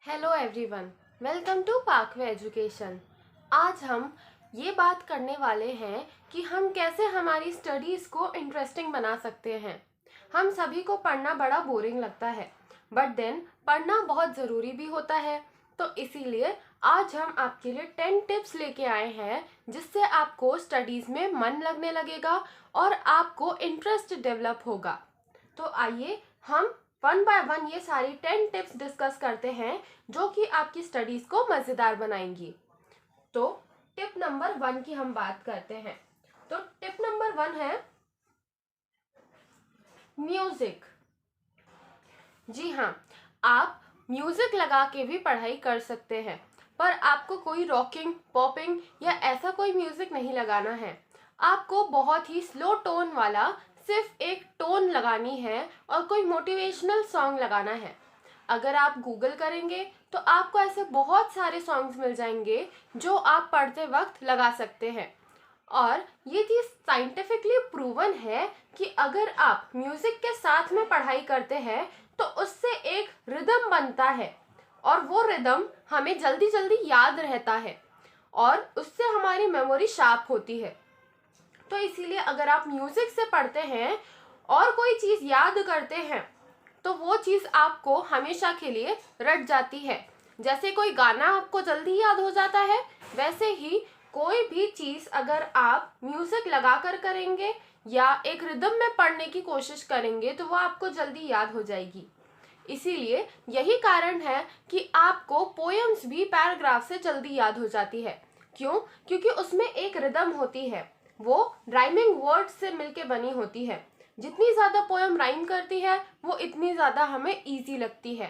Hello everyone, welcome to Parkway Education. आज हम ये बात करने वाले हैं कि हम कैसे हमारी स्टडीज़ को इंटरेस्टिंग बना सकते हैं। हम सभी को पढ़ना बड़ा बोरिंग लगता है, बट देन पढ़ना बहुत ज़रूरी भी होता है। तो इसीलिए आज हम आपके लिए 10 टिप्स लेके आए हैं जिससे आपको स्टडीज़ में मन लगने लगेगा और आपको इंटरेस्ट डेवलप होगा। तो आइए हम वन बाय वन ये सारी 10 टिप्स डिस्कस करते हैं जो कि आपकी स्टडीज को मजेदार बनाएंगी। तो टिप नंबर 1 की हम बात करते हैं। तो टिप नंबर 1 है म्यूजिक। जी हाँ, आप म्यूजिक लगा के भी पढ़ाई कर सकते हैं, पर आपको कोई रॉकिंग, पॉपिंग या ऐसा कोई म्यूजिक नहीं लगाना है। आपको बहुत ही स्लो टोन वाला सिर्फ एक टोन लगानी है और कोई मोटिवेशनल सॉन्ग लगाना है। अगर आप गूगल करेंगे तो आपको ऐसे बहुत सारे सॉन्ग्स मिल जाएंगे जो आप पढ़ते वक्त लगा सकते हैं। और ये चीज़ साइंटिफिकली प्रूवन है कि अगर आप म्यूजिक के साथ में पढ़ाई करते हैं तो उससे एक रिदम बनता है और वो रिदम हमें जल्दी जल्दी याद रहता है और उससे हमारी मेमोरी शार्प होती है। तो इसीलिए अगर आप म्यूजिक से पढ़ते हैं और कोई चीज़ याद करते हैं तो वो चीज़ आपको हमेशा के लिए रट जाती है। जैसे कोई गाना आपको जल्दी याद हो जाता है, वैसे ही कोई भी चीज़ अगर आप म्यूज़िक लगाकर करेंगे या एक रिदम में पढ़ने की कोशिश करेंगे तो वो आपको जल्दी याद हो जाएगी। इसीलिए यही कारण है कि आपको पोएम्स भी पैराग्राफ से जल्दी याद हो जाती है। क्यों? क्योंकि उसमें एक रिदम होती है, वो राइमिंग वर्ड्स से मिलके बनी होती है। जितनी ज़्यादा पोएम राइम करती है वो इतनी ज़्यादा हमें ईजी लगती है।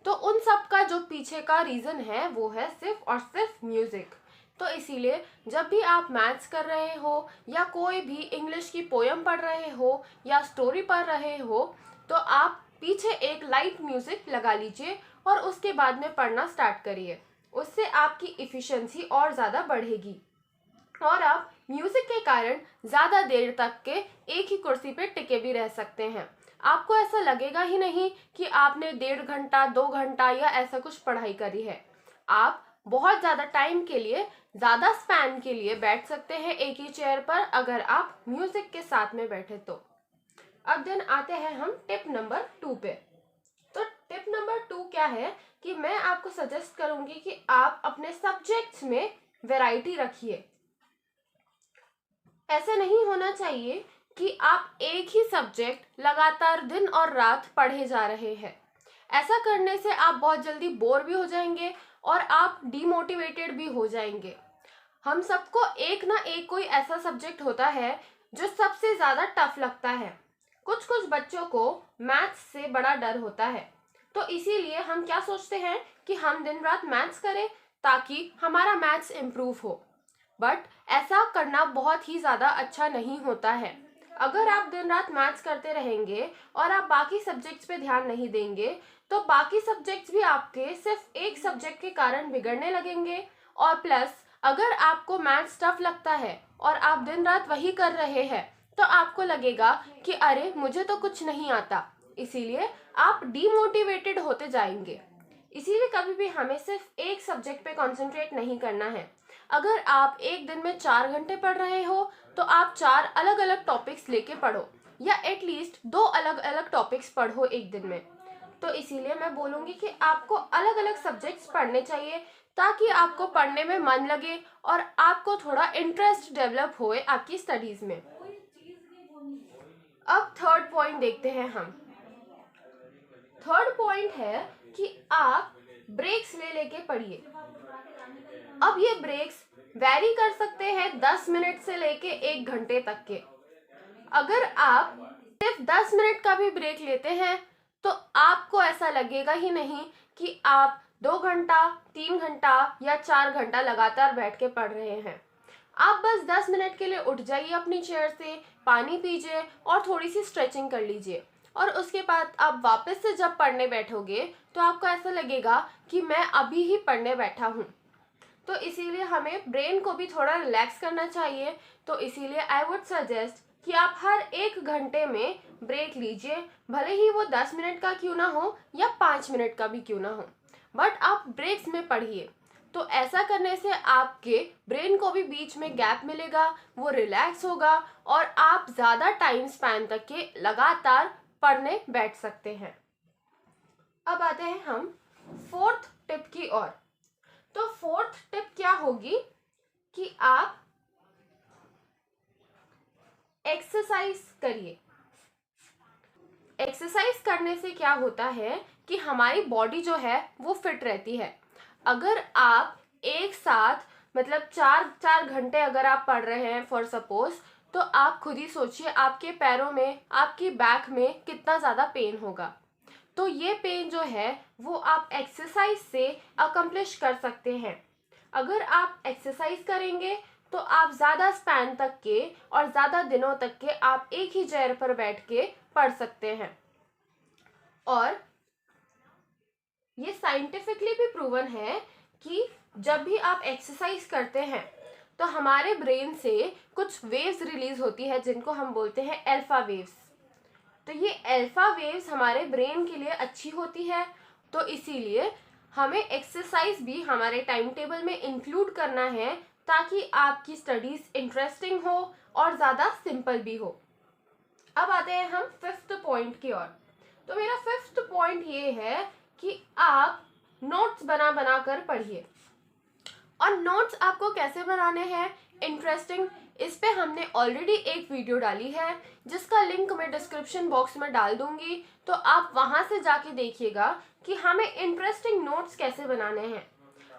तो उन सब का जो पीछे का रीज़न है वो है सिर्फ और सिर्फ म्यूज़िक। तो इसीलिए जब भी आप मैथ्स कर रहे हो या कोई भी इंग्लिश की पोएम पढ़ रहे हो या स्टोरी पढ़ रहे हो तो आप पीछे एक लाइट म्यूज़िक लगा लीजिए और उसके बाद में पढ़ना स्टार्ट करिए। उससे आपकी इफ़िशेंसी और ज़्यादा बढ़ेगी और आप म्यूजिक के कारण ज़्यादा देर तक के एक ही कुर्सी पे टिके भी रह सकते हैं। आपको ऐसा लगेगा ही नहीं कि आपने 1.5 घंटा 2 घंटा या ऐसा कुछ पढ़ाई करी है। आप बहुत ज़्यादा टाइम के लिए, ज़्यादा स्पैन के लिए बैठ सकते हैं एक ही चेयर पर अगर आप म्यूजिक के साथ में बैठे तो। अब देन आते हैं हम टिप नंबर 2 पे। तो टिप नंबर 2 क्या है कि मैं आपको सजेस्ट करूंगी कि आप अपने सब्जेक्ट्स में वैरायटी रखिए। ऐसा नहीं होना चाहिए कि आप एक ही सब्जेक्ट लगातार दिन और रात पढ़े जा रहे हैं। ऐसा करने से आप बहुत जल्दी बोर भी हो जाएंगे और आप डीमोटिवेटेड भी हो जाएंगे। हम सबको एक ना एक कोई ऐसा सब्जेक्ट होता है जो सबसे ज़्यादा टफ लगता है। कुछ कुछ बच्चों को मैथ्स से बड़ा डर होता है, तो इसीलिए हम क्या सोचते हैं कि हम दिन रात मैथ्स करें ताकि हमारा मैथ्स इम्प्रूव हो। बट ऐसा करना बहुत ही ज़्यादा अच्छा नहीं होता है। अगर आप दिन रात मैथ्स करते रहेंगे और आप बाकी सब्जेक्ट्स पे ध्यान नहीं देंगे तो बाकी सब्जेक्ट्स भी आपके सिर्फ एक सब्जेक्ट के कारण बिगड़ने लगेंगे। और प्लस अगर आपको मैथ्स टफ लगता है और आप दिन रात वही कर रहे हैं तो आपको लगेगा कि अरे मुझे तो कुछ नहीं आता, इसीलिए आप डीमोटिवेटेड होते जाएंगे। इसीलिए कभी भी हमें सिर्फ एक सब्जेक्ट पे कंसंट्रेट नहीं करना है। अगर आप एक दिन में 4 घंटे पढ़ रहे हो तो आप 4 अलग अलग टॉपिक्स लेके पढ़ो या एटलीस्ट 2 अलग अलग टॉपिक्स पढ़ो एक दिन में। तो इसीलिए मैं बोलूँगी कि आपको अलग अलग सब्जेक्ट्स पढ़ने चाहिए ताकि आपको पढ़ने में मन लगे और आपको थोड़ा इंटरेस्ट डेवलप होए आपकी स्टडीज़ में। अब थर्ड पॉइंट देखते हैं हम। थर्ड पॉइंट है कि आप ब्रेक्स ले लेके पढ़िए। अब ये ब्रेक्स वैरी कर सकते हैं 10 मिनट से लेके 1 घंटे तक के। अगर आप सिर्फ 10 मिनट का भी ब्रेक लेते हैं तो आपको ऐसा लगेगा ही नहीं कि आप 2 घंटा 3 घंटा या 4 घंटा लगातार बैठ के पढ़ रहे हैं। आप बस 10 मिनट के लिए उठ जाइए अपनी चेयर से, पानी पीजिए और थोड़ी सी स्ट्रेचिंग कर लीजिए और उसके बाद आप वापस से जब पढ़ने बैठोगे तो आपको ऐसा लगेगा कि मैं अभी ही पढ़ने बैठा हूँ। तो इसीलिए हमें ब्रेन को भी थोड़ा रिलैक्स करना चाहिए। तो इसीलिए आई वुड सजेस्ट कि आप हर 1 घंटे में ब्रेक लीजिए, भले ही वो 10 मिनट का क्यों ना हो या 5 मिनट का भी क्यों ना हो। बट आप ब्रेक्स में पढ़िए। तो ऐसा करने से आपके ब्रेन को भी बीच में गैप मिलेगा, वो रिलैक्स होगा और आप ज़्यादा टाइम स्पैन तक के लगातार पढ़ने बैठ सकते हैं। अब आते हैं हम फोर्थ टिप की ओर। तो फोर्थ टिप क्या होगी कि आप एक्सरसाइज करिए। एक्सरसाइज करने से क्या होता है कि हमारी बॉडी जो है वो फिट रहती है। अगर आप एक साथ मतलब 4 घंटे अगर आप पढ़ रहे हैं फॉर सपोज, तो आप खुद ही सोचिए आपके पैरों में, आपकी बैक में कितना ज़्यादा पेन होगा। तो ये पेन जो है वो आप एक्सरसाइज से अकम्प्लिश कर सकते हैं। अगर आप एक्सरसाइज करेंगे तो आप ज़्यादा स्पैन तक के और ज़्यादा दिनों तक के आप एक ही चेयर पर बैठ के पढ़ सकते हैं। और ये साइंटिफिकली भी प्रूवन है कि जब भी आप एक्सरसाइज करते हैं तो हमारे ब्रेन से कुछ वेव्स रिलीज होती है जिनको हम बोलते हैं अल्फा वेव्स। तो ये अल्फा वेव्स हमारे ब्रेन के लिए अच्छी होती है, तो इसीलिए हमें एक्सरसाइज भी हमारे टाइम टेबल में इंक्लूड करना है ताकि आपकी स्टडीज इंटरेस्टिंग हो और ज़्यादा सिंपल भी हो। अब आते हैं हम फिफ्थ पॉइंट की ओर। तो मेरा फिफ्थ पॉइंट ये है कि आप नोट्स बना बना कर पढ़िए। और नोट्स आपको कैसे बनाने हैं इंटरेस्टिंग, इस पे हमने ऑलरेडी एक वीडियो डाली है जिसका लिंक मैं डिस्क्रिप्शन बॉक्स में डाल दूंगी, तो आप वहां से जाके देखिएगा कि हमें इंटरेस्टिंग नोट्स कैसे बनाने हैं।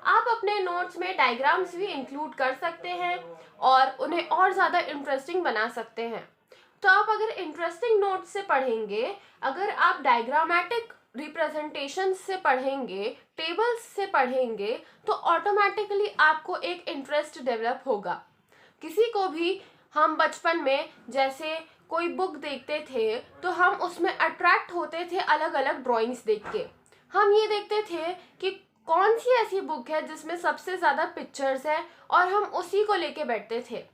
आप अपने नोट्स में डायग्राम्स भी इंक्लूड कर सकते हैं और उन्हें और ज़्यादा इंटरेस्टिंग बना सकते हैं। तो आप अगर इंटरेस्टिंग नोट्स से पढ़ेंगे, अगर आप डायग्रामेटिक रिप्रेजेंटेशन से पढ़ेंगे, टेबल्स से पढ़ेंगे, तो ऑटोमेटिकली आपको एक इंटरेस्ट डेवलप होगा। किसी को भी हम बचपन में जैसे कोई बुक देखते थे तो हम उसमें अट्रैक्ट होते थे अलग अलग ड्राइंग्स देख के। हम ये देखते थे कि कौन सी ऐसी बुक है जिसमें सबसे ज़्यादा पिक्चर्स है और हम उसी को लेके बैठते थे।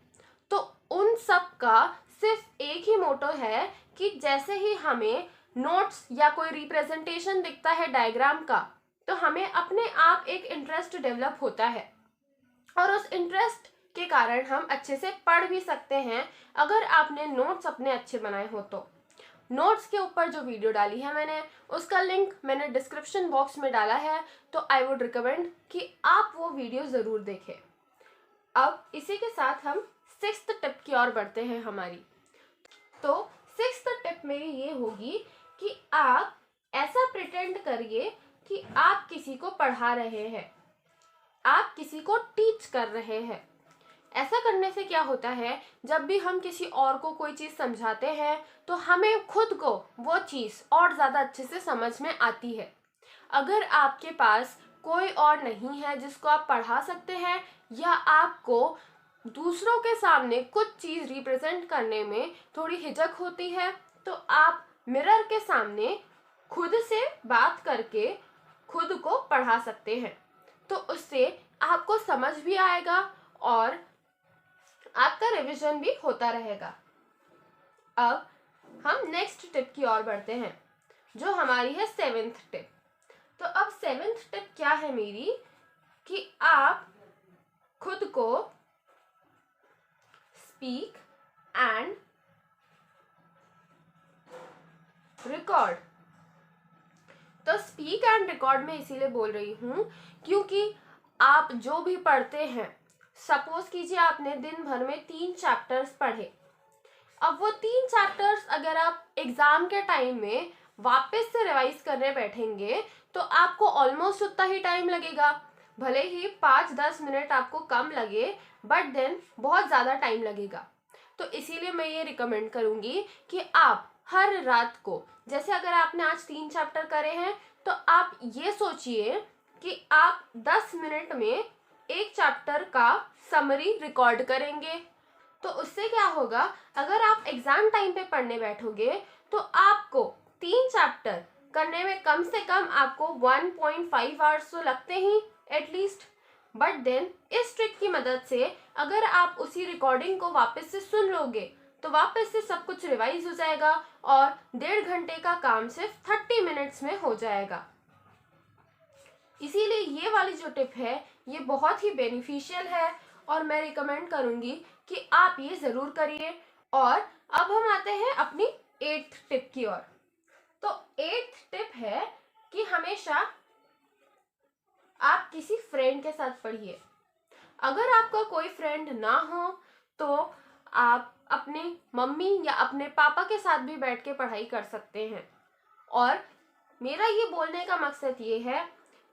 तो उन सब का सिर्फ एक ही मोटो है कि जैसे ही हमें नोट्स या कोई रिप्रेजेंटेशन दिखता है डायग्राम का, तो हमें अपने आप एक इंटरेस्ट डेवलप होता है और उस इंटरेस्ट के कारण हम अच्छे से पढ़ भी सकते हैं अगर आपने नोट्स अपने अच्छे बनाए हो तो। नोट्स के ऊपर जो वीडियो डाली है मैंने, उसका लिंक मैंने डिस्क्रिप्शन बॉक्स में डाला है, तो आई वुड रिकमेंड कि आप वो वीडियो ज़रूर देखें। अब इसी के साथ हम सिक्स्थ टिप की ओर बढ़ते हैं हमारी। तो सिक्स्थ टिप मेरी ये होगी कि आप ऐसा प्रिटेंड करिए कि आप किसी को पढ़ा रहे हैं, आप किसी को टीच कर रहे हैं। ऐसा करने से क्या होता है, जब भी हम किसी और को कोई चीज़ समझाते हैं तो हमें खुद को वो चीज़ और ज़्यादा अच्छे से समझ में आती है। अगर आपके पास कोई और नहीं है जिसको आप पढ़ा सकते हैं, या आपको दूसरों के सामने कुछ चीज़ रिप्रेजेंट करने में थोड़ी हिचक होती है, तो आप मिरर के सामने खुद से बात करके खुद को पढ़ा सकते हैं। तो उससे आपको समझ भी आएगा और आपका रिवीजन भी होता रहेगा। अब हम नेक्स्ट टिप की ओर बढ़ते हैं जो हमारी है सेवेंथ टिप। तो अब सेवेंथ टिप क्या है मेरी, कि आप खुद को स्पीक एंड रिकॉर्ड। तो स्पीक एंड रिकॉर्ड में इसीलिए बोल रही हूँ क्योंकि आप जो भी पढ़ते हैं, सपोज कीजिए आपने दिन भर में 3 चैप्टर्स पढ़े। अब वो 3 चैप्टर्स अगर आप एग्जाम के टाइम में वापस से रिवाइज करने बैठेंगे तो आपको ऑलमोस्ट उतना ही टाइम लगेगा। भले ही 5-10 मिनट आपको कम लगे, बट देन बहुत ज़्यादा टाइम लगेगा। तो इसीलिए मैं ये रिकमेंड करूँगी कि आप हर रात को, जैसे अगर आपने आज 3 चैप्टर करे हैं, तो आप ये सोचिए कि आप 10 मिनट में एक चैप्टर का समरी रिकॉर्ड करेंगे। तो उससे क्या होगा, अगर आप एग्जाम टाइम पे पढ़ने बैठोगे तो आपको 3 चैप्टर करने में कम से कम आपको 1.5 आवर्स तो लगते ही एटलीस्ट। बट देन इस ट्रिक की मदद से अगर आप उसी रिकॉर्डिंग को वापस से सुन लोगे तो वापस से सब कुछ रिवाइज हो जाएगा और 1.5 घंटे का काम सिर्फ 30 मिनट्स में हो जाएगा। इसीलिए ये वाली जो टिप है ये बहुत ही बेनिफिशियल है और मैं रिकमेंड करूँगी कि आप ये ज़रूर करिए। और अब हम आते हैं अपनी 8th टिप की ओर। तो 8th टिप है कि हमेशा आप किसी फ्रेंड के साथ पढ़िए। अगर आपका कोई फ्रेंड ना हो तो आप अपनी मम्मी या अपने पापा के साथ भी बैठ के पढ़ाई कर सकते हैं। और मेरा ये बोलने का मकसद ये है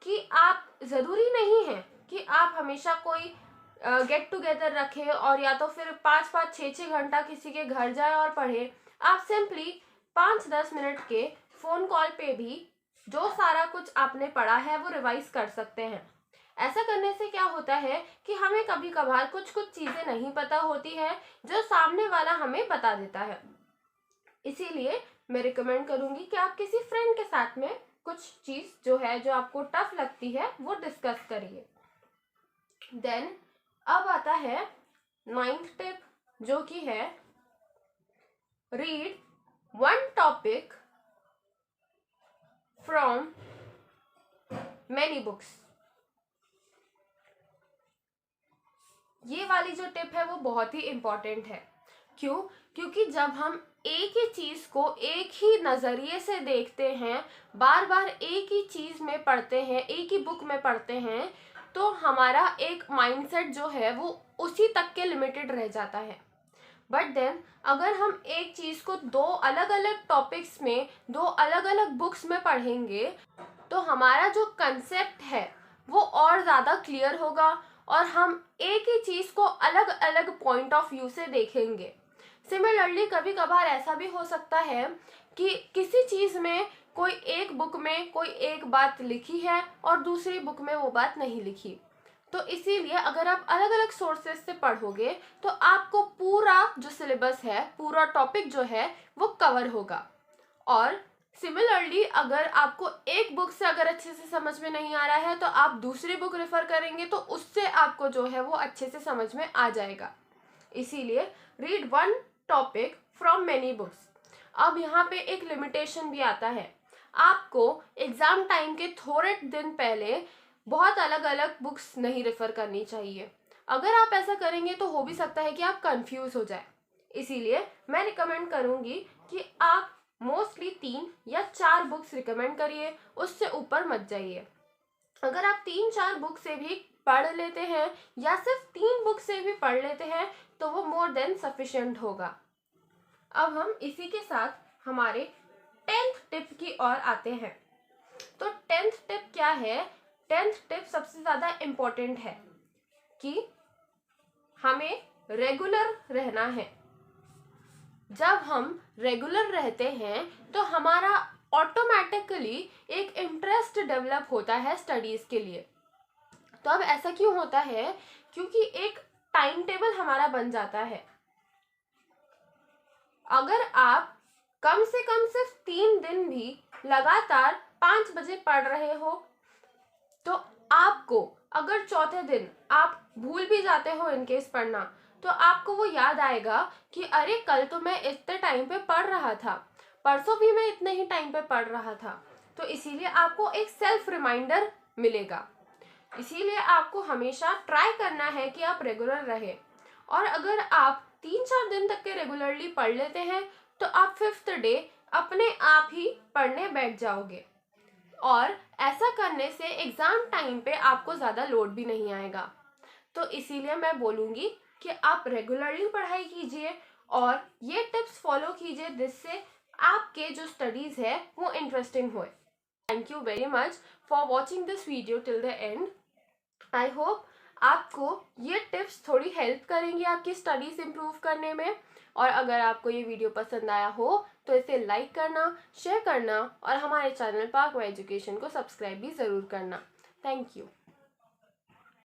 कि आप ज़रूरी नहीं है कि आप हमेशा कोई गेट टुगेदर रखें और या तो फिर 5-5 6-6 घंटा किसी के घर जाए और पढ़े। आप सिंपली 5-10 मिनट के फ़ोन कॉल पे भी जो सारा कुछ आपने पढ़ा है वो रिवाइज कर सकते हैं। ऐसा करने से क्या होता है कि हमें कभी कभार कुछ चीज़ें नहीं पता होती है जो सामने वाला हमें बता देता है। इसीलिए मैं रिकमेंड करूंगी कि आप किसी फ्रेंड के साथ में कुछ चीज़ जो है जो आपको टफ लगती है वो डिस्कस करिए। देन अब आता है 9th टिप, जो कि है read 1 topic from many books. ये वाली जो टिप है वो बहुत ही इम्पॉर्टेंट है। क्यों? क्योंकि जब हम एक ही चीज़ को एक ही नज़रिए से देखते हैं, बार बार एक ही चीज़ में पढ़ते हैं, एक ही बुक में पढ़ते हैं, तो हमारा एक माइंडसेट जो है वो उसी तक के लिमिटेड रह जाता है। बट देन अगर हम एक चीज़ को 2 अलग अलग टॉपिक्स में 2 अलग अलग बुक्स में पढ़ेंगे तो हमारा जो कंसेप्ट है वो और ज़्यादा क्लियर होगा और हम एक ही चीज़ को अलग अलग पॉइंट ऑफ व्यू से देखेंगे। सिमिलरली कभी कभार ऐसा भी हो सकता है कि किसी चीज़ में कोई एक बुक में कोई एक बात लिखी है और दूसरी बुक में वो बात नहीं लिखी। तो इसीलिए अगर आप अलग अलग सोर्सेज से पढ़ोगे तो आपको पूरा जो सिलेबस है, पूरा टॉपिक जो है वो कवर होगा। और सिमिलरली अगर आपको एक बुक से अगर अच्छे से समझ में नहीं आ रहा है तो आप दूसरी बुक रेफर करेंगे तो उससे आपको जो है वो अच्छे से समझ में आ जाएगा। इसीलिए read 1 topic from many books. अब यहाँ पे एक लिमिटेशन भी आता है। आपको एग्ज़ाम टाइम के थोड़े दिन पहले बहुत अलग अलग बुक्स नहीं रेफर करनी चाहिए। अगर आप ऐसा करेंगे तो हो भी सकता है कि आप कंफ्यूज हो जाए। इसीलिए मैं रिकमेंड करूँगी कि आप मोस्टली 3 या 4 बुक्स रिकमेंड करिए, उससे ऊपर मत जाइए। अगर आप 3-4 बुक से भी पढ़ लेते हैं या सिर्फ 3 बुक से भी पढ़ लेते हैं तो वो मोर देन सफिशिएंट होगा। अब हम इसी के साथ हमारे 10th टिप की ओर आते हैं। तो 10th टिप क्या है? 10th टिप सबसे ज़्यादा इम्पोर्टेंट है कि हमें रेगुलर रहना है। जब हम रेगुलर रहते हैं तो हमारा ऑटोमेटिकली एक इंटरेस्ट डेवलप होता है स्टडीज़ के लिए। तो अब ऐसा क्यों होता है? क्योंकि एक टाइम टेबल हमारा बन जाता है। अगर आप कम से कम सिर्फ 3 दिन भी लगातार 5 बजे पढ़ रहे हो तो आपको अगर चौथे दिन आप भूल भी जाते हो इनकेस पढ़ना तो आपको वो याद आएगा कि अरे कल तो मैं इतने टाइम पे पढ़ रहा था, परसों भी मैं इतने ही टाइम पे पढ़ रहा था। तो इसीलिए आपको एक सेल्फ रिमाइंडर मिलेगा। इसीलिए आपको हमेशा ट्राई करना है कि आप रेगुलर रहे। और अगर आप 3-4 दिन तक के रेगुलरली पढ़ लेते हैं तो आप 5th डे अपने आप ही पढ़ने बैठ जाओगे और ऐसा करने से एग्ज़ाम टाइम पे आपको ज़्यादा लोड भी नहीं आएगा। तो इसीलिए मैं बोलूँगी कि आप रेगुलरली पढ़ाई कीजिए और ये टिप्स फॉलो कीजिए जिससे आपके जो स्टडीज़ है वो इंटरेस्टिंग होए। Thank you very much for watching this video till the end. I hope आपको ये टिप्स थोड़ी हेल्प करेंगी आपकी स्टडीज़ इम्प्रूव करने में। और अगर आपको ये वीडियो पसंद आया हो तो इसे लाइक करना, शेयर करना और हमारे चैनल पार्कवे एजुकेशन को सब्सक्राइब भी ज़रूर करना। Thank you.